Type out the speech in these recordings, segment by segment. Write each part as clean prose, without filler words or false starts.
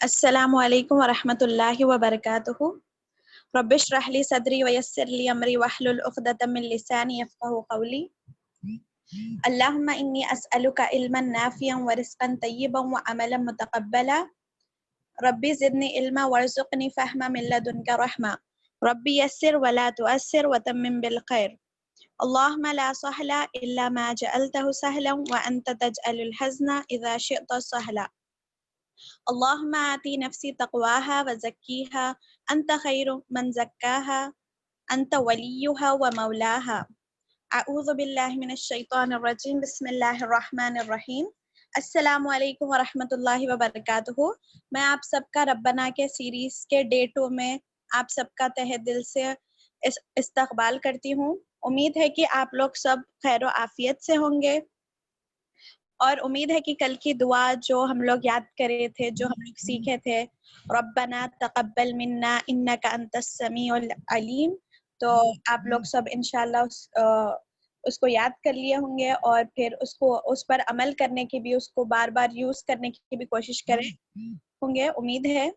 السلام علیکم ورحمۃ اللہ وبرکاتہ. رب اشرح لی صدری ویسر لی امری واحلل عقدۃ من لسانی یفقہوا قولی. اللہم انی اسألک علما نافعا ورزقا طیبا وعملا متقبلا. ربی زدنی علما وارزقنی فہما من لدنک رحمہ. ربی یسر ولا تؤثر وتمم بالخیر. اللہم لا سہل الا ما جعلتہ سہلا وانت تجعل الحزن اذا شئت سہلا. اللہم آتی نفسی تقواہا وزکیہا انت خیر من زکاہا انت ولیہا ومولاہا. اعوذ باللہ من الشیطان الرجیم. بسم اللہ الرحمن الرحیم. السلام علیکم ورحمۃ اللہ وبرکاتہ. میں آپ سب کا ربنا کے سیریز کے ڈے 2 میں آپ سب کا تہہ دل سے استقبال کرتی ہوں. امید ہے کہ آپ لوگ سب خیر و عافیت سے ہوں گے، اور امید ہے کہ کل کی دعا جو ہم لوگ یاد کرے تھے، جو ہم لوگ سیکھے تھے، ربنا تقبل منا انک انت السمیع العلیم، تو آپ لوگ سب انشاءاللہ اس کو یاد کر لیے ہوں گے، اور پھر اس پر عمل کرنے کی بھی، اس کو بار بار یوز کرنے کی بھی کوشش کریں ہوں گے، امید ہے.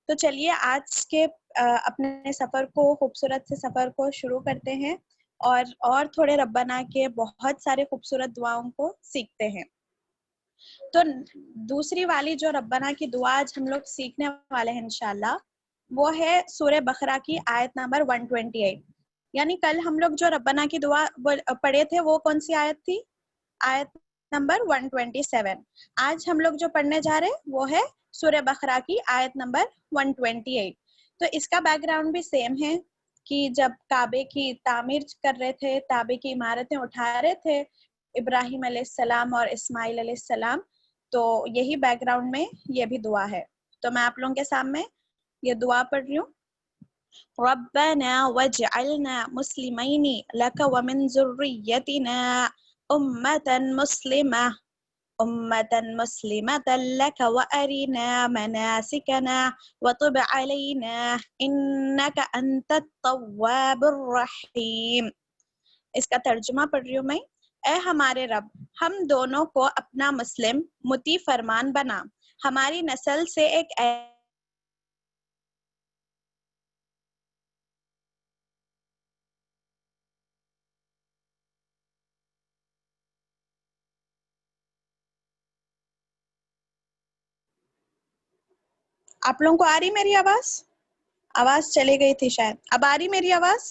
تو چلیے آج کے اپنے سفر کو، خوبصورت سے سفر کو شروع کرتے ہیں، اور تھوڑے ربنا کے بہت سارے خوبصورت دعاؤں کو سیکھتے ہیں. تو دوسری والی جو ربنا کی دعا آج ہم لوگ سیکھنے والے ہیں انشاءاللہ، وہ ہے سورہ بقرہ کی آیت نمبر 128. یعنی کل ہم لوگ جو ربنا کی دعا پڑھے تھے وہ کون سی آیت تھی؟ آیت نمبر 127. آج ہم لوگ جو پڑھنے جا رہے ہیں وہ ہے سورہ بقرہ کی آیت نمبر 128. تو اس کا بیک گراؤنڈ بھی سیم ہے کہ جب کعبے کی تعمیر کر رہے تھے، کعبے کی عمارتیں اٹھا رہے تھے ابراہیم علیہ السلام اور اسماعیل علیہ السلام، تو یہی بیک گراؤنڈ میں یہ بھی دعا ہے. تو میں آپ لوگوں کے سامنے یہ دعا پڑھ رہی ہوں. ربنا واجعلنا مسلمین لک ومن ذریتنا امة مسلمة لك وأرنا مناسكنا وتب علينا إنك أنت التواب الرحیم. اس کا ترجمہ پڑھ رہی ہوں میں. اے ہمارے رب، ہم دونوں کو اپنا مسلم مطیع فرمان بنا، ہماری نسل سے ایک آپ لوگوں کو آ رہی میری آواز چلی گئی تھی شاید. اب آ رہی میری آواز؟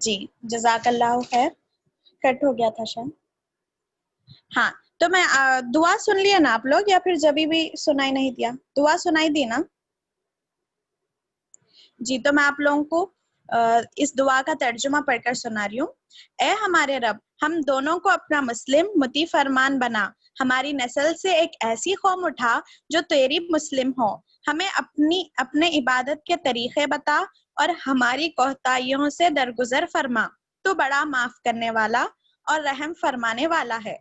جی جزاک اللہ خیر. کٹ ہو گیا تھا شاید. ہاں تو میں دعا سن لیا نا آپ لوگ، یا پھر جبھی بھی سنائی نہیں دیا؟ دعا سنائی دی نا؟ جی تو میں آپ لوگوں کو اس دعا کا ترجمہ پڑھ کر سنا رہی ہوں. اے ہمارے رب، ہم دونوں کو اپنا مسلم مطیع فرمان بنا، ہماری نسل سے ایک ایسی قوم اٹھا جو تیری مسلم ہو، ہمیں اپنے عبادت کے طریقے بتا اور ہماری کوتاہیوں سے درگزر فرما. تو بڑا معاف کرنے والا اور رحم فرمانے والا ہے.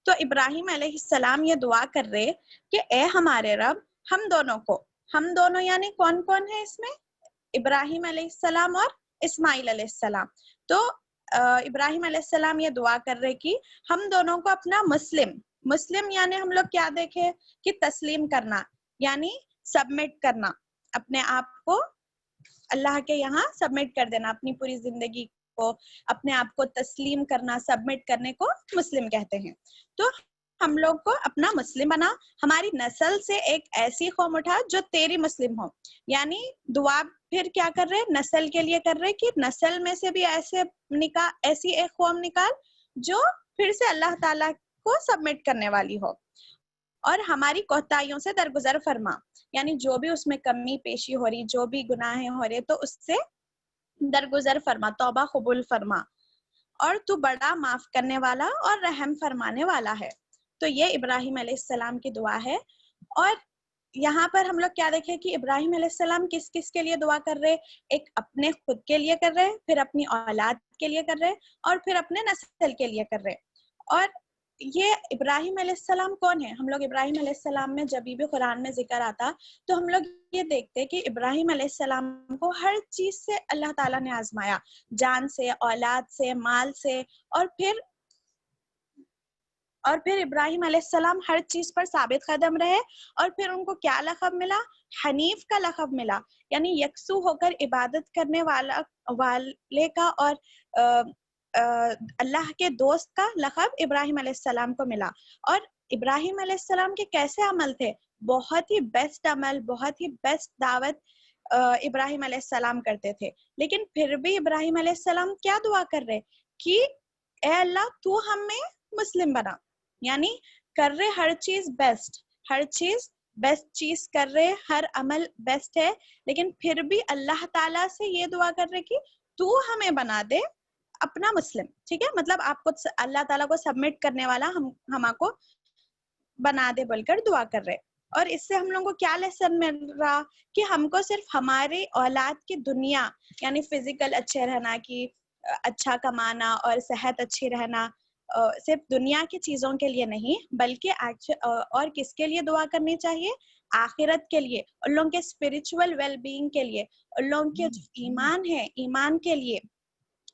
تو ابراہیم علیہ السلام یہ دعا کر رہے کہ اے ہمارے رب، ہم دونوں یعنی کون کون ہے اس میں؟ ابراہیم علیہ السلام اور اسماعیل علیہ السلام. تو ابراہیم علیہ السلام یہ دعا کر رہے کہ ہم دونوں کو اپنا مسلم یعنی ہم لوگ کیا دیکھے کہ تسلیم کرنا، یعنی سبمٹ کرنا، اپنے آپ کو اللہ کے یہاں سبمٹ کر دینا، اپنی پوری زندگی کو اپنے آپ کو تسلیم کرنا، سبمٹ کرنے کو مسلم کہتے ہیں. تو ہم لوگ کو اپنا مسلم بنا، ہماری نسل سے ایک ایسی قوم اٹھا جو تیری مسلم ہو. یعنی دعا پھر کیا کر رہے؟ نسل کے لیے کر رہے کہ نسل میں سے بھی ایسی ایک قوم نکال جو پھر سے اللہ تعالیٰ کو سبمٹ کرنے والی ہو، اور ہماری کوتاہیوں سے درگزر فرما، یعنی جو بھی اس میں کمی پیشی ہو رہی، جو بھی گناہیں ہو رہے، تو اس سے درگزر فرما، توبہ قبول فرما، اور تو بڑا معاف کرنے والا اور رحم فرمانے والا ہے. تو یہ ابراہیم علیہ السلام کی دعا ہے. اور یہاں پر ہم لوگ کیا دیکھیں کہ ابراہیم علیہ السلام کس کس کے لیے دعا کر رہے؟ ایک اپنے خود کے لیے کر رہے، پھر اپنی اولاد کے لیے کر رہے، اور پھر اپنے نسل کے لیے کر رہے. اور یہ ابراہیم علیہ السلام کون ہے؟ ہم لوگ ابراہیم علیہ السلام میں جب بھی قرآن میں ذکر آتا تو ہم لوگ یہ دیکھتے کہ ابراہیم علیہ السلام کو ہر چیز سے اللہ تعالیٰ نے آزمایا، جان سے، اولاد سے، مال سے، اور پھر اور پھر ابراہیم علیہ السلام ہر چیز پر ثابت قدم رہے، اور پھر ان کو کیا لقب ملا؟ حنیف کا لقب ملا، یعنی یکسو ہو کر عبادت کرنے والے کا اور اللہ کے دوست کا لقب ابراہیم علیہ السلام کو ملا۔ اور ابراہیم علیہ السلام کے کیسے عمل تھے؟ بہت ہی بیسٹ عمل، بہت ہی بیسٹ دعوت ابراہیم علیہ السلام کرتے تھے، لیکن پھر بھی ابراہیم علیہ السلام کیا دعا کر رہے کہ اے اللہ تو ہمیں مسلم بنا، یعنی کر رہے ہر چیز بیسٹ، ہر چیز بیسٹ چیز کر رہے، ہر عمل بیسٹ ہے، لیکن پھر بھی اللہ تعالیٰ سے یہ دعا کر رہے کہ تو ہمیں بنا دے اپنا مسلم، ٹھیک ہے، مطلب آپ کو اللہ تعالیٰ کو سبمٹ کرنے والا ہما کو بنا دے بول کر دعا کر رہے۔ اور اس سے ہم لوگوں کو کیا لیسن مل رہا کہ ہم کو صرف ہماری اولاد کی دنیا یعنی فزیکل اچھے رہنا، کی اچھا کمانا اور صحت اچھی رہنا صرف دنیا کی چیزوں کے لیے نہیں، بلکہ اور کس کے لیے دعا کرنی چاہیے؟ آخرت کے لیے، ان لوگوں کے اسپرچول ویل بینگ کے لیے، ان لوگوں کے جو ایمان ہے ایمان کے لیے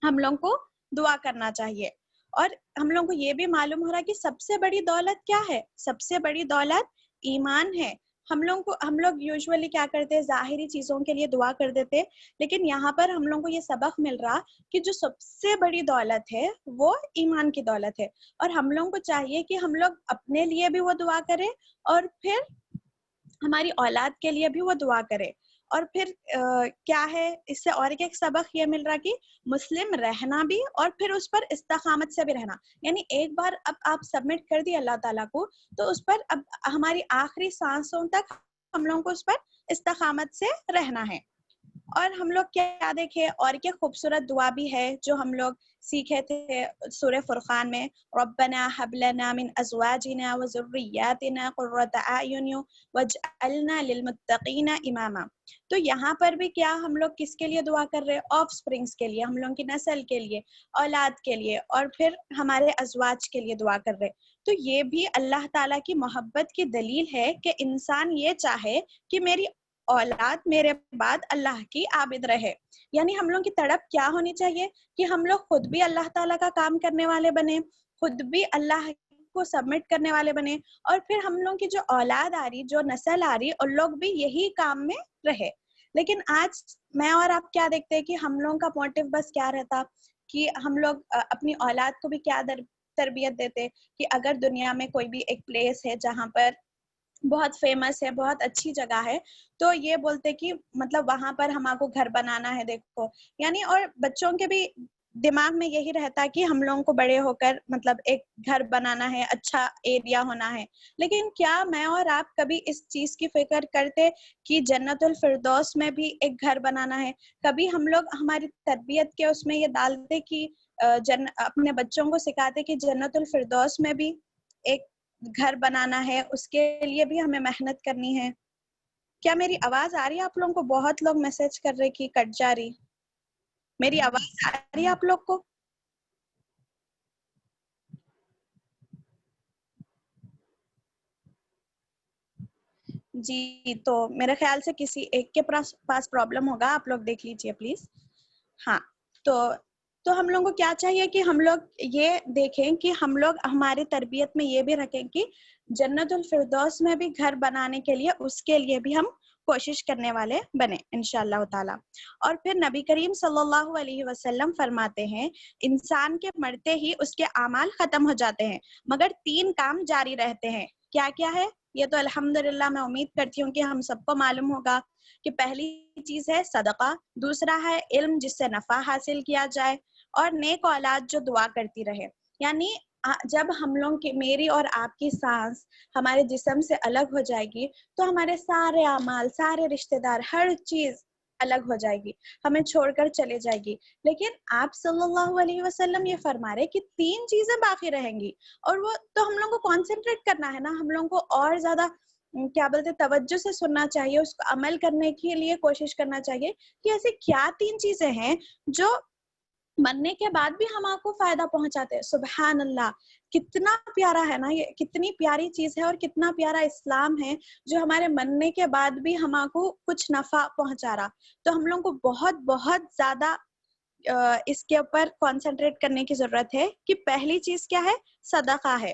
ہم لوگوں کو دعا کرنا چاہیے۔ اور ہم لوگوں کو یہ بھی معلوم ہو رہا ہے کہ سب سے بڑی دولت کیا ہے؟ سب سے بڑی دولت ایمان ہے۔ ہم لوگ یوزولی کیا کرتے ہیں؟ ظاہری چیزوں کے لیے دعا کر دیتے، لیکن یہاں پر ہم لوگوں کو یہ سبق مل رہا کہ جو سب سے بڑی دولت ہے وہ ایمان کی دولت ہے، اور ہم لوگوں کو چاہیے کہ ہم لوگ اپنے لیے بھی وہ دعا کریں اور پھر ہماری اولاد کے لیے بھی وہ دعا کرے۔ اور پھر کیا ہے اس سے اور ایک سبق یہ مل رہا کہ مسلم رہنا بھی اور پھر اس پر استقامت سے بھی رہنا، یعنی ایک بار اب آپ سبمٹ کر دی اللہ تعالیٰ کو تو اس پر اب ہماری آخری سانسوں تک ہم لوگوں کو اس پر استقامت سے رہنا ہے۔ اور ہم لوگ کیا دیکھے اور کیا خوبصورت دعا بھی ہے جو ہم لوگ سیکھے تھے سورہ فرقان میں، ربنا حب لنا من ازواجنا وذریاتنا قرۃ اعین واجعلنا للمتقین اماما۔ تو یہاں پر بھی کیا ہم لوگ کس کے لیے دعا کر رہے؟ آف اسپرنگس کے لیے، ہم لوگوں کی نسل کے لیے، اولاد کے لیے، اور پھر ہمارے ازواج کے لیے دعا کر رہے۔ تو یہ بھی اللہ تعالیٰ کی محبت کی دلیل ہے کہ انسان یہ چاہے کہ میری اولاد میرے بعد اللہ کی عابد رہے، یعنی ہم لوگوں کی تڑپ کیا ہونی چاہیے کہ ہم لوگ خود بھی اللہ تعالیٰ کا کام کرنے والے بنے، خود بھی اللہ کو سبمٹ کرنے والے بنے، اور پھر ہم لوگوں کی جو اولاد آ رہی، جو نسل آ رہی، ان لوگ بھی یہی کام میں رہے۔ لیکن آج میں اور آپ کیا دیکھتے ہیں کہ ہم لوگوں کا موٹیو بس کیا رہتا کہ ہم لوگ اپنی اولاد کو بھی کیا تربیت دیتے کہ اگر دنیا میں کوئی بھی ایک پلیس ہے جہاں پر بہت فیمس ہے، بہت اچھی جگہ ہے، تو یہ بولتے کہ مطلب وہاں پر ہمارے کو گھر بنانا ہے، دیکھو یعنی، اور بچوں کے بھی دماغ میں یہی رہتا کہ ہم لوگوں کو بڑے ہو کر مطلب ایک گھر بنانا ہے، اچھا ایریا ہونا ہے۔ لیکن کیا میں اور آپ کبھی اس چیز کی فکر کرتے کہ جنت الفردوس میں بھی ایک گھر بنانا ہے؟ کبھی ہم لوگ ہماری تربیت کے اس میں یہ ڈالتے کہ اپنے بچوں کو سکھاتے کہ جنت الفردوس میں بھی ایک گھر بنانا ہے، اس کے لیے بھی ہمیں محنت کرنی ہے؟ کیا میری آواز آ رہی ہے آپ لوگوں کو؟ بہت لوگ میسج کر رہے کہ کٹ جا رہی، میری آواز آ رہی ہے آپ لوگ کو؟ جی، تو میرے خیال سے کسی ایک کے پاس پرابلم ہوگا، آپ لوگ دیکھ لیجئے پلیز۔ ہاں، تو ہم لوگوں کو کیا چاہیے کہ ہم لوگ یہ دیکھیں کہ ہم لوگ ہماری تربیت میں یہ بھی رکھیں کہ جنت الفردوس میں بھی گھر بنانے کے لیے اس کے لیے بھی ہم کوشش کرنے والے بنے انشاءاللہ تعالی۔ اور پھر نبی کریم صلی اللہ علیہ وسلم فرماتے ہیں انسان کے مرتے ہی اس کے اعمال ختم ہو جاتے ہیں مگر 3 کام جاری رہتے ہیں۔ کیا کیا ہے؟ یہ تو الحمدللہ میں امید کرتی ہوں کہ ہم سب کو معلوم ہوگا کہ پہلی چیز ہے صدقہ، دوسرا ہے علم جس سے نفع حاصل کیا جائے، اور نیک اولاد جو دعا کرتی رہے۔ یعنی جب ہم لوگ کی میری اور آپ کی سانس ہمارے جسم سے الگ ہو جائے گی تو ہمارے سارے اعمال، سارے رشتہ دار، ہر چیز الگ ہو جائے گی، ہمیں چھوڑ کر چلے جائے گی۔ لیکن آپ صلی اللہ علیہ وسلم یہ فرما رہے کہ 3 چیزیں باقی رہیں گی، اور وہ تو ہم لوگوں کو کانسنٹریٹ کرنا ہے نا، ہم لوگوں کو اور زیادہ کیا بولتے توجہ سے سننا چاہیے، اس کو عمل کرنے کے لیے کوشش کرنا چاہیے کہ ایسے کیا 3 چیزیں ہیں جو مرنے کے بعد بھی ہم آپ کو فائدہ پہنچاتے ہیں۔ سبحان اللہ، کتنا پیارا ہے نا یہ، کتنی پیاری چیز ہے اور کتنا پیارا اسلام ہے جو ہمارے مرنے کے بعد بھی ہم آپ کو کچھ نفع پہنچا رہا۔ تو ہم لوگوں کو بہت بہت زیادہ اس کے اوپر کانسنٹریٹ کرنے کی ضرورت ہے کہ پہلی چیز کیا ہے؟ صدقہ ہے۔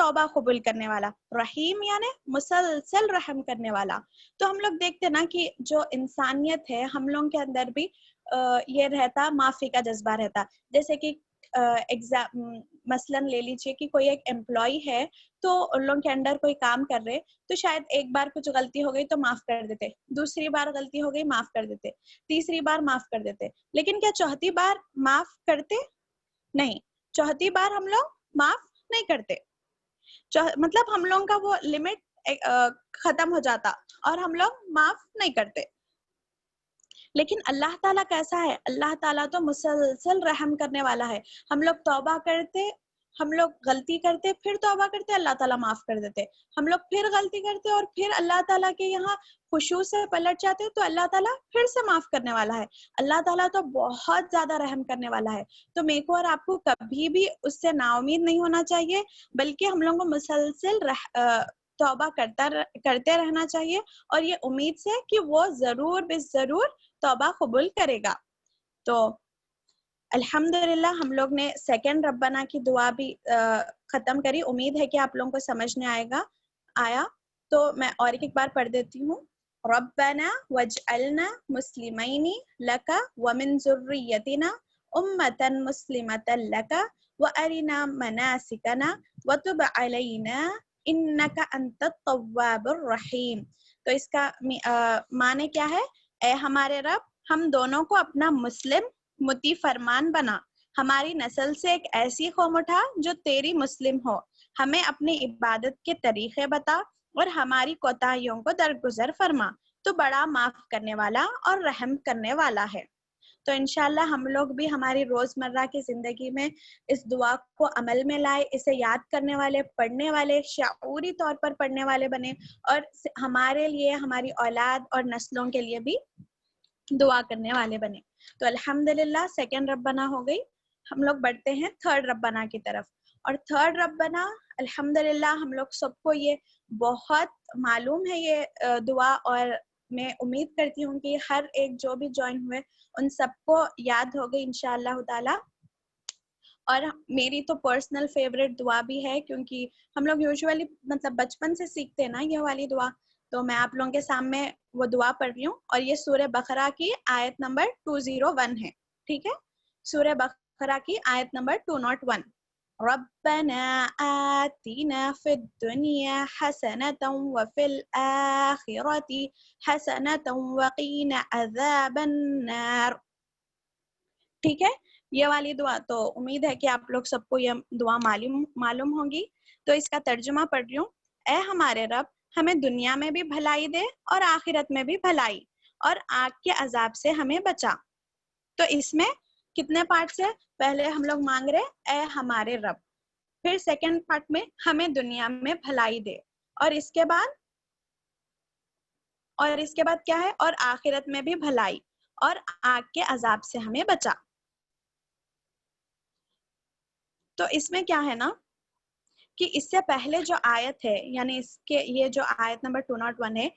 توبہ قبول کرنے والا، رحیم یعنی مسلسل رحم کرنے والا. تو ہم لوگ دیکھتے نا کہ جو انسانیت ہے ہم لوگوں کے اندر بھی یہ رہتا، معافی کا جذبہ رہتا. جیسے کہ مثلاً لے لیجیے کہ کوئی ایک امپلائی ہے تو ان لوگوں کے انڈر کوئی کام کر رہے تو شاید ایک بار کچھ غلطی ہو گئی تو معاف کر دیتے، دوسری بار غلطی ہو گئی معاف کر دیتے، تیسری بار معاف کر دیتے. لیکن کیا چوتھی بار معاف کرتے؟ نہیں، چوتھی بار ہم لوگ معاف نہیں کرتے. مطلب ہم لوگوں کا وہ لمٹ ختم ہو جاتا اور ہم لوگ معاف نہیں کرتے. لیکن اللہ تعالیٰ کیسا ہے؟ اللہ تعالیٰ تو مسلسل رحم کرنے والا ہے. ہم لوگ توبہ کرتے، ہم لوگ غلطی کرتے، پھر توبہ کرتے، اللہ تعالیٰ معاف کر دیتے. ہم لوگ پھر غلطی کرتے اور پھر اللہ تعالیٰ کے یہاں خشوع سے پلٹ جاتے تو اللہ تعالیٰ پھر سے معاف کرنے والا ہے. اللہ تعالیٰ تو بہت زیادہ رحم کرنے والا ہے. تو میرے کو اور آپ کو کبھی بھی اس سے نا امید نہیں ہونا چاہیے، بلکہ ہم لوگوں کو مسلسل توبہ کرتے رہنا چاہیے اور یہ امید سے کہ وہ ضرور بے ضرور توبہ قبول کرے گا. تو الحمدللہ ہم لوگ نے سیکنڈ ربنا کی دعا بھی ختم کری. امید ہے کہ آپ لوگوں کو سمجھنے آیا. تو میں اور ایک بار پڑھ دیتی ہوں. ربنا واجعلنا مسلمین لک ومن ذریتنا امۃ مسلمۃ لک وارنا مناسکنا وتب علینا انک انت التواب الرحیم. تو اس کا معنی کیا ہے؟ اے ہمارے رب، ہم دونوں کو اپنا مسلم مطیع فرمان بنا، ہماری نسل سے ایک ایسی قوم اٹھا جو تیری مسلم ہو، ہمیں اپنی عبادت کے طریقے بتا اور ہماری کوتاہیوں کو درگزر فرما، تو بڑا معاف کرنے والا اور رحم کرنے والا ہے. تو انشاءاللہ ہم لوگ بھی ہماری روزمرہ کی زندگی میں اس دعا کو عمل میں لائے، اسے یاد کرنے والے، پڑھنے والے، شعوری طور پر پڑھنے والے بنے، اور ہمارے لیے، ہماری اولاد اور نسلوں کے لیے بھی دعا کرنے والے بنے. تو الحمدللہ سیکنڈ ربنا ہو گئی. ہم لوگ بڑھتے ہیں تھرڈ ربنا کی طرف. اور تھرڈ ربنا الحمدللہ ہم لوگ سب کو یہ بہت معلوم ہے یہ دعا، اور میں امید کرتی ہوں کہ ہر ایک جو بھی جوائن ہوئے ان سب کو یاد ہو گئی انشاءاللہ تعالی. اور میری تو پرسنل فیوریٹ دعا بھی ہے، کیونکہ ہم لوگ یوزولی مطلب بچپن سے سیکھتے ہیں نا یہ والی دعا. تو میں آپ لوگوں کے سامنے وہ دعا پڑھ رہی ہوں، اور یہ سورہ بقرہ کی آیت نمبر 201 ہے. ٹھیک ہے، سورہ بقرہ کی آیت نمبر 201. ربنا آتنا فی الدنیا حسنۃ وفی الآخرۃ حسنۃ وقینا عذاب النار. ٹھیک ہے، یہ والی دعا تو امید ہے کہ آپ لوگ سب کو یہ دعا معلوم ہوگی. تو اس کا ترجمہ پڑھ رہی ہوں. اے ہمارے رب، ہمیں دنیا میں بھی بھلائی دے اور آخرت میں بھی بھلائی، اور آگ کے عذاب سے ہمیں بچا. تو اس میں کتنے پارٹس ہیں؟ پہلے ہم لوگ مانگ رہے اے ہمارے رب، پھر سیکنڈ پارٹ میں ہمیں دنیا میں بھلائی دے، اور اس کے بعد کیا ہے؟ اور آخرت میں بھی بھلائی، اور آگ کے عذاب سے ہمیں بچا. تو اس میں کیا ہے نا کہ اس سے پہلے جو آیت ہے، یعنی اس کے یہ جو آیت نمبر 201 ہے،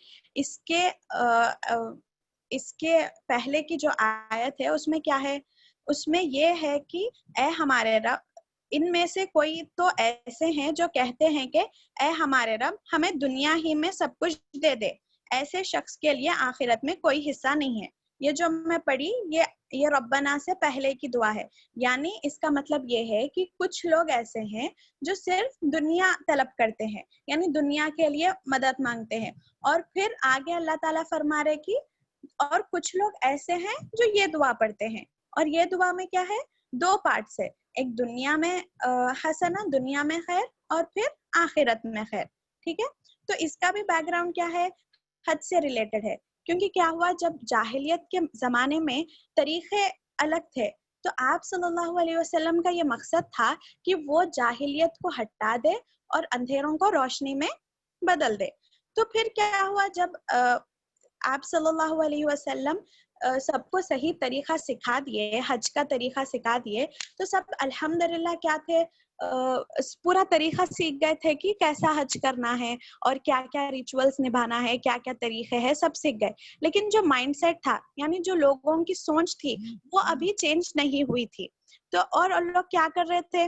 اس کے پہلے کی جو آیت ہے اس میں کیا ہے؟ اس میں یہ ہے کہ اے ہمارے رب، ان میں سے کوئی تو ایسے ہیں جو کہتے ہیں کہ اے ہمارے رب ہمیں دنیا ہی میں سب کچھ دے دے، ایسے شخص کے لیے آخرت میں کوئی حصہ نہیں ہے. یہ جو میں پڑھی یہ ربنا سے پہلے کی دعا ہے. یعنی اس کا مطلب یہ ہے کہ کچھ لوگ ایسے ہیں جو صرف دنیا طلب کرتے ہیں، یعنی دنیا کے لیے مدد مانگتے ہیں. اور پھر آگے اللہ تعالیٰ فرما رہے کہ اور کچھ لوگ ایسے ہیں جو یہ دعا پڑھتے ہیں. اور یہ دعا میں کیا ہے؟ 2 پارٹس ہے. ایک دنیا میں حسنہ، دنیا میں خیر، اور پھر آخرت میں خیر. ٹھیک ہے، تو اس کا بھی بیک گراؤنڈ کیا ہے؟ حج سے ریلیٹڈ ہے. کیونکہ کیا ہوا، جب جاہلیت کے زمانے میں طریقے الگ تھے، تو آپ صلی اللہ علیہ وسلم کا یہ مقصد تھا کہ وہ جاہلیت کو ہٹا دے اور اندھیروں کو روشنی میں بدل دے. تو پھر کیا ہوا، جب آپ صلی اللہ علیہ وسلم سب کو صحیح طریقہ سکھا دیے، حج کا طریقہ سکھا دیے، تو سب الحمدللہ کیا تھے، پورا طریقہ سیکھ گئے تھے کہ کیسا حج کرنا ہے اور کیا کیا ریچولز نبھانا ہے، کیا کیا طریقے ہیں، سب سیکھ گئے. لیکن جو مائنڈ سیٹ تھا، یعنی جو لوگوں کی سوچ تھی، وہ ابھی چینج نہیں ہوئی تھی. تو اور لوگ کیا کر رہے تھے؟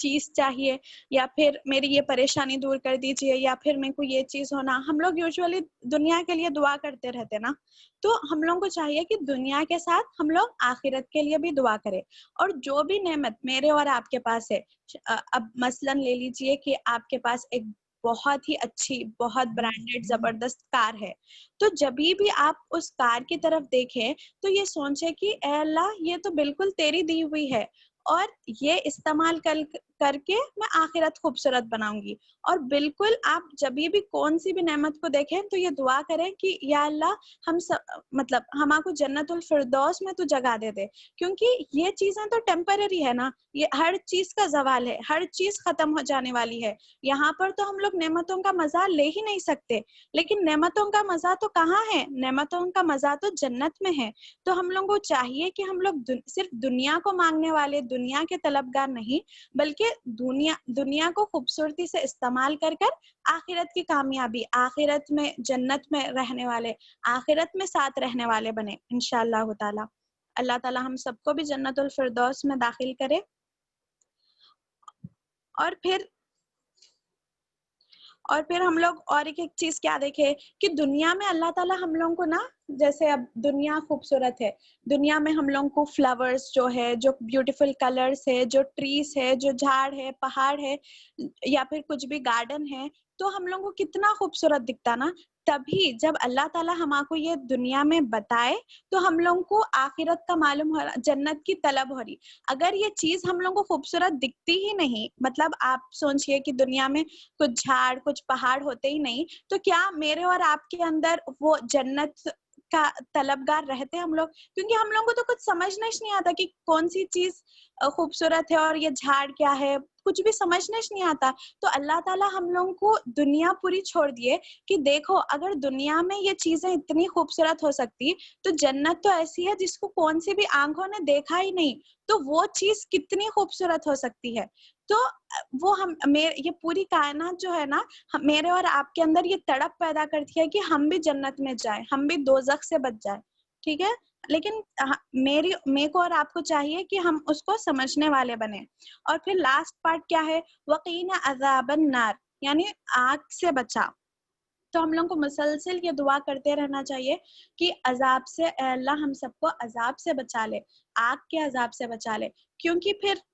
چیز چاہیے، یا پھر میری یہ پریشانی دور کر دیجیے، یا پھر میرے کو یہ چیز ہونا. ہم لوگ یوزولی دنیا کے لیے دعا کرتے رہتے نا، تو ہم لوگوں کو چاہیے کہ دنیا کے ساتھ ہم لوگ آخرت کے لیے بھی دعا کریں. اور جو بھی نعمت میرے اور آپ کے پاس ہے، اب مثلاً لے لیجئے کہ آپ کے پاس ایک بہت ہی اچھی، بہت برانڈیڈ زبردست کار ہے، تو جبھی بھی آپ اس کار کی طرف دیکھیں تو یہ سوچیں کہ اے اللہ، یہ تو بالکل تیری دی ہوئی ہے، اور یہ استعمال کر کے میں آخرت خوبصورت بناؤں گی. اور بالکل آپ جبھی بھی کون سی بھی نعمت کو دیکھیں تو یہ دعا کریں کہ یا اللہ، ہم مطلب ہما کو جنت الفردوس میں تو جگہ دے دے، کیونکہ یہ چیزیں تو ٹیمپرری ہے نا، یہ ہر چیز کا زوال ہے، ہر چیز ختم ہو جانے والی ہے. یہاں پر تو ہم لوگ نعمتوں کا مزہ لے ہی نہیں سکتے، لیکن نعمتوں کا مزہ تو کہاں ہے؟ نعمتوں کا مزہ تو جنت میں ہے. تو ہم لوگوں کو چاہیے کہ ہم لوگ صرف دنیا کو مانگنے والے، دنیا کے طلبگار نہیں، بلکہ دنیا کو خوبصورتی سے استعمال کر آخرت کی کامیابی، آخرت میں جنت میں رہنے والے، آخرت میں ساتھ رہنے والے بنے انشاءاللہ تعالی. اللہ تعالی ہم سب کو بھی جنت الفردوس میں داخل کرے. اور پھر ہم لوگ اور ایک چیز کیا دیکھے کہ دنیا میں اللہ تعالیٰ ہم لوگوں کو نا، جیسے اب دنیا خوبصورت ہے، دنیا میں ہم لوگوں کو فلاورز جو ہے، جو بیوٹیفل کلرز ہے، جو ٹریز ہے، جو جھاڑ ہے، پہاڑ ہے، یا پھر کچھ بھی گارڈن ہے، تو ہم لوگوں کو کتنا خوبصورت دکھتا نا. تبھی جب اللہ تعالیٰ ہم کو یہ دنیا میں بتائے تو ہم لوگوں کو آخرت کا معلوم ہو رہا، جنت کی طلب ہو رہی. اگر یہ چیز ہم لوگوں کو خوبصورت دکھتی ہی نہیں، مطلب آپ سوچئے کہ دنیا میں کچھ جھاڑ، کچھ پہاڑ ہوتے ہی نہیں، تو کیا میرے اور آپ کے اندر وہ جنت کا طلبگار رہتے ہم لوگ؟ کیونکہ ہم لوگوں کو تو کچھ سمجھنا ہی نہیں آتا کہ کون سی چیز خوبصورت ہے اور یہ جھاڑ کیا ہے، کچھ بھی سمجھنا ہی نہیں آتا. تو اللہ تعالیٰ ہم لوگوں کو دنیا پوری چھوڑ دیے کہ دیکھو، اگر دنیا میں یہ چیزیں اتنی خوبصورت ہو سکتی تو جنت تو ایسی ہے جس کو کون سی بھی آنکھوں نے دیکھا ہی نہیں، تو وہ چیز کتنی خوبصورت ہو سکتی ہے. تو وہ یہ پوری کائنات جو ہے نا، میرے اور آپ کے اندر یہ تڑپ پیدا کرتی ہے کہ ہم بھی جنت میں جائیں، ہم بھی دوزخ سے بچ جائیں. ٹھیک ہے، لیکن میرے کو اور آپ کو چاہیے کہ ہم اس کو سمجھنے والے بنے. اور پھر لاسٹ پارٹ کیا ہے؟ وقینا عذاب النار، یعنی آگ سے بچا. تو ہم لوگوں کو مسلسل یہ دعا کرتے رہنا چاہیے کہ عذاب سے، اے اللہ ہم سب کو عذاب سے بچا لے، آگ کے عذاب سے بچا لے. کیونکہ پھر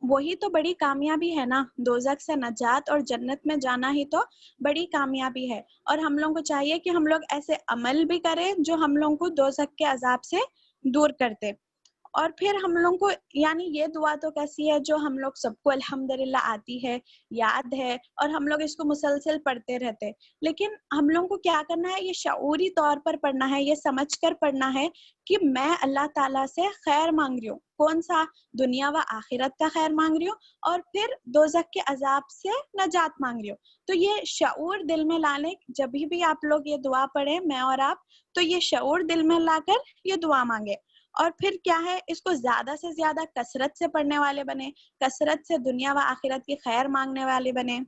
وہی تو بڑی کامیابی ہے نا، دوزخ سے نجات اور جنت میں جانا ہی تو بڑی کامیابی ہے. اور ہم لوگوں کو چاہیے کہ ہم لوگ ایسے عمل بھی کریں جو ہم لوگوں کو دوزخ کے عذاب سے دور کرتے. اور پھر ہم لوگوں کو، یعنی یہ دعا تو کیسی ہے جو ہم لوگ سب کو الحمدللہ آتی ہے، یاد ہے، اور ہم لوگ اس کو مسلسل پڑھتے رہتے. لیکن ہم لوگوں کو کیا کرنا ہے؟ یہ شعوری طور پر پڑھنا ہے، یہ سمجھ کر پڑھنا ہے کہ میں اللہ تعالیٰ سے خیر مانگ رہی ہوں. کون سا؟ دنیا و آخرت کا خیر مانگ رہی ہوں، اور پھر دوزخ کے عذاب سے نجات مانگ رہی ہوں. تو یہ شعور دل میں لا لیں. جب بھی آپ لوگ یہ دعا پڑھیں، میں اور آپ، تو یہ شعور دل میں لا کر یہ دعا مانگے. اور پھر کیا ہے؟ اس کو زیادہ سے زیادہ کثرت سے پڑھنے والے بنے، کثرت سے دنیا و آخرت کی خیر مانگنے والے بنے.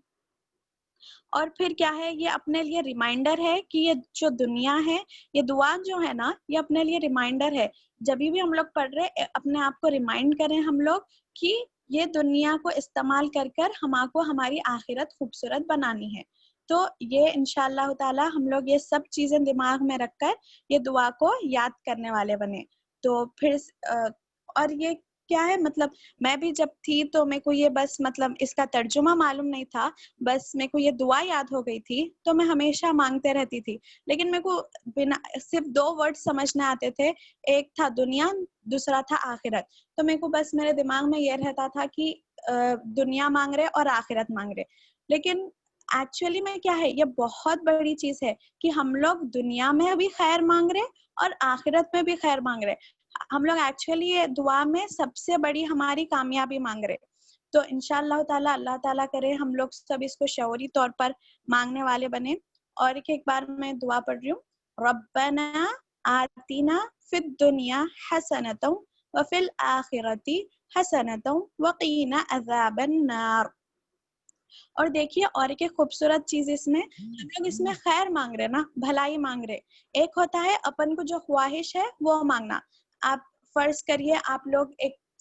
اور پھر کیا ہے؟ یہ اپنے لیے ریمائنڈر ہے کہ یہ جو دنیا ہے، یہ دعا جو ہے نا، یہ اپنے لیے ریمائنڈر ہے. جب بھی ہم لوگ پڑھ رہے، اپنے آپ کو ریمائنڈ کریں ہم لوگ کہ یہ دنیا کو استعمال کر کو ہماری آخرت خوبصورت بنانی ہے. تو یہ انشاءاللہ تعالی ہم لوگ یہ سب چیزیں دماغ میں رکھ کر یہ دعا کو یاد کرنے والے بنے. تو پھر اور یہ کیا ہے، مطلب میں بھی جب تھی تو میرے کو یہ بس مطلب اس کا ترجمہ معلوم نہیں تھا، بس میرے کو یہ دعا یاد ہو گئی تھی تو میں ہمیشہ مانگتے رہتی تھی. لیکن میرے کو صرف 2 ورڈ سمجھنے آتے تھے، ایک تھا دنیا، دوسرا تھا آخرت. تو میرے کو بس میرے دماغ میں یہ رہتا تھا کہ دنیا مانگ رہے اور آخرت مانگ رہے. لیکن ایکچولی میں کیا ہے، یہ بہت بڑی چیز ہے کہ ہم لوگ دنیا میں بھی خیر مانگ رہے اور آخرت میں بھی خیر مانگ رہے. ہم لوگ ایکچولی یہ دعا میں سب سے بڑی ہماری کامیابی مانگ رہے. تو انشاءاللہ تعالی اللہ تعالیٰ کرے ہم لوگ سب اس کو شعوری طور پر مانگنے والے بنے. اور ایک بار میں دعا پڑھ رہی ہوں، ربنا آتینا فی الدنیا حسنۃ وفی الآخرۃ حسنۃ وقینا عذاب النار. اور دیکھیے اور ایک خوبصورت چیز اس میں، ہم لوگ اس میں خیر مانگ رہے نا، بھلائی مانگ رہے. ایک ہوتا ہے اپن کو جو خواہش ہے وہ مانگنا. آپ فرض کریے آپ لوگ ایک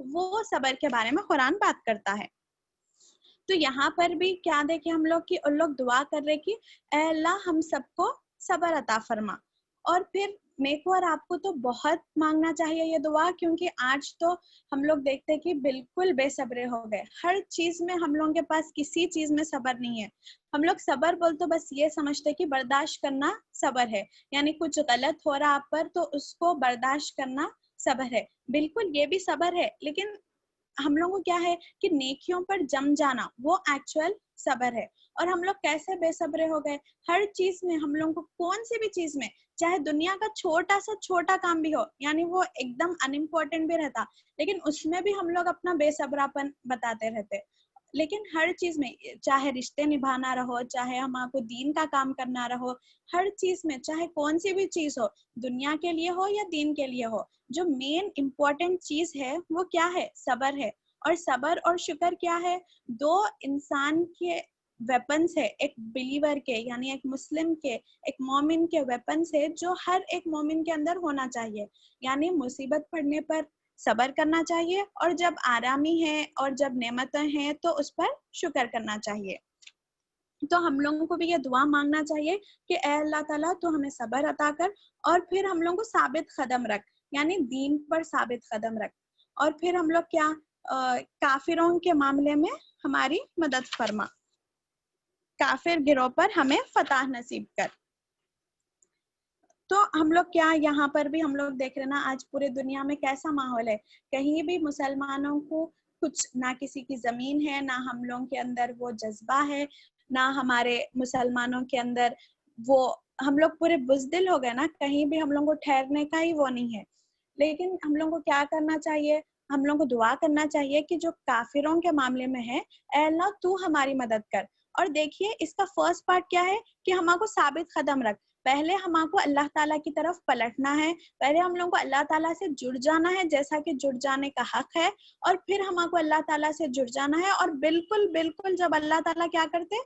وہ صبر کے بارے میں قرآن بات کرتا ہے. تو یہاں پر بھی کیا دیکھیں ہم لوگ کہ ان لوگ دعا کر رہے کہ اے اللہ ہم سب کو صبر عطا فرما. اور پھر میرے کو اور آپ کو تو بہت مانگنا چاہیے یہ دعا، کیونکہ آج تو ہم لوگ دیکھتے ہیں کہ بالکل بے صبرے ہو گئے. ہر چیز میں ہم لوگوں کے پاس کسی چیز میں صبر نہیں ہے. ہم لوگ صبر بول تو بس یہ سمجھتے کہ برداشت کرنا صبر ہے، یعنی کچھ غلط ہو رہا آپ پر تو اس کو برداشت کرنا صبر ہے. بالکل یہ بھی صبر ہے، لیکن ہم لوگوں کو کیا ہے کہ نیکیوں پر جم جانا وہ ایکچوئل صبر ہے. اور ہم لوگ کیسے بے صبرے ہو گئے، ہر چیز میں ہم لوگوں کو، کون سی بھی چیز میں، چاہے دنیا کا چھوٹا سا چھوٹا کام بھی ہو، یعنی وہ ایک دم ان امپورٹنٹ بھی رہتا، لیکن اس میں بھی ہم لوگ اپنا بے صبراپن بتاتے رہتے. لیکن ہر چیز میں، چاہے رشتے نبھانا رہو، چاہے ہمارے کو دین کا کام کرنا رہو، ہر چیز میں چاہے کون سی بھی چیز ہو، دنیا کے لیے ہو یا دین کے لیے ہو، جو مین امپورٹنٹ چیز ہے وہ کیا ہے؟ صبر ہے. اور صبر اور شکر کیا ہے؟ دو انسان کے ویپنز ہے، ایک بلیور کے یعنی ایک مسلم کے، ایک مومن کے ویپنز ہے، جو ہر ایک مومن کے اندر ہونا چاہیے. یعنی مصیبت پڑنے پر صبر کرنا چاہیے، اور جب آرامی ہے اور جب نعمتیں ہیں تو اس پر شکر کرنا چاہیے. تو ہم لوگوں کو بھی یہ دعا مانگنا چاہیے کہ اے اللہ تعالیٰ تو ہمیں صبر عطا کر، اور پھر ہم لوگوں کو ثابت قدم رکھ، یعنی دین پر ثابت قدم رکھ. اور پھر ہم لوگ کیا، کافروں کے معاملے میں ہماری مدد فرما، کافر گروہ پر ہمیں فتح نصیب کر. تو ہم لوگ کیا یہاں پر بھی ہم لوگ دیکھ رہے نا، آج پورے دنیا میں کیسا ماحول ہے، کہیں بھی مسلمانوں کو کچھ نہ کسی کی زمین ہے، نہ ہم لوگوں کے اندر وہ جذبہ ہے، نہ ہمارے مسلمانوں کے اندر وہ، ہم لوگ پورے بزدل ہو گئے نا، کہیں بھی ہم لوگوں کو ٹھہرنے کا ہی وہ نہیں ہے. لیکن ہم لوگوں کو کیا کرنا چاہیے؟ ہم لوگوں کو دعا کرنا چاہیے کہ جو کافروں کے معاملے میں ہے، اے اللہ تو ہماری مدد کر. اور دیکھیے اس کا فرسٹ پارٹ کیا ہے کہ ہمارے کو ثابت قدم رکھ. پہلے ہمارے کو اللہ تعالیٰ کی طرف پلٹنا ہے، پہلے ہم لوگوں کو اللہ تعالیٰ سے جڑ جانا ہے جیسا کہ جڑ جانے کا حق ہے، اور پھر ہمارے کو اللہ تعالیٰ سے جڑ جانا ہے. اور بالکل بالکل جب اللہ تعالیٰ کیا کرتے،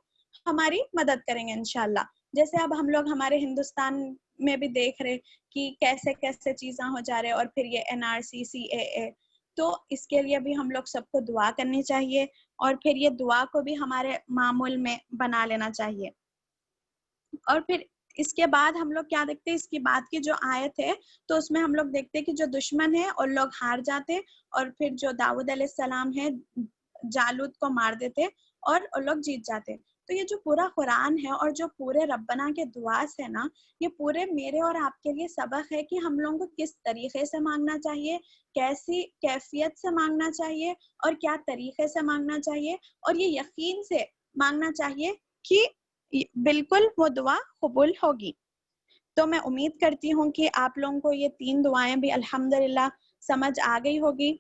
ہماری مدد کریں گے انشاءاللہ. جیسے اب ہم لوگ ہمارے ہندوستان میں بھی دیکھ رہے کہ کیسے کیسے چیزاں ہو جا رہے، اور پھر یہ NRC CAA، تو اس کے لیے بھی ہم لوگ سب کو دعا کرنی چاہیے، اور پھر یہ دعا کو بھی ہمارے معمول میں بنا لینا چاہیے. اور پھر اس کے بعد ہم لوگ کیا دیکھتے ہیں، اس کی بعد کی جو آیت ہے تو اس میں ہم لوگ دیکھتے ہیں کہ جو دشمن ہے اور لوگ ہار جاتے، اور پھر جو داؤد علیہ السلام ہے جالوت کو مار دیتے اور لوگ جیت جاتے. تو یہ جو پورا قرآن ہے اور جو پورے ربنا کے دعاز ہے نا، یہ پورے میرے اور آپ کے لیے سبق ہے کہ ہم لوگوں کو کس طریقے سے مانگنا چاہیے، کیسی کیفیت سے مانگنا چاہیے، اور کیا طریقے سے مانگنا چاہیے، اور یہ یقین سے مانگنا چاہیے کہ بالکل وہ دعا قبول ہوگی. تو میں امید کرتی ہوں کہ آپ لوگوں کو یہ 3 دعائیں بھی الحمدللہ سمجھ آ گئی ہوگی.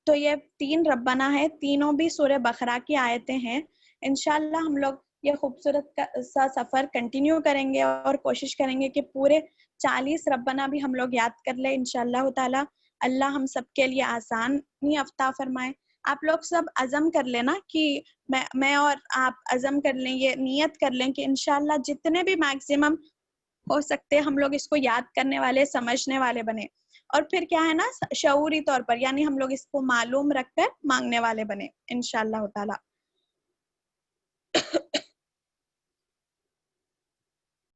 تو یہ 3 ربنا ہے، تینوں بھی سورہ بقرہ کی آیتیں ہیں. انشاءاللہ ہم لوگ یہ خوبصورت سا سفر کنٹینیو کریں گے، اور کوشش کریں گے کہ پورے 40 ربنا بھی ہم لوگ یاد کر لیں انشاءاللہ تعالی. اللہ ہم سب کے لیے آسانی عطا فرمائے. آپ لوگ سب عزم کر لینا کہ میں اور آپ عزم کر لیں، یہ نیت کر لیں کہ انشاءاللہ جتنے بھی میکسیمم ہو سکتے ہم لوگ اس کو یاد کرنے والے، سمجھنے والے بنے. اور پھر کیا ہے نا، شعوری طور پر یعنی ہم لوگ اس کو معلوم رکھ کر مانگنے والے بنے انشاءاللہ تعالی.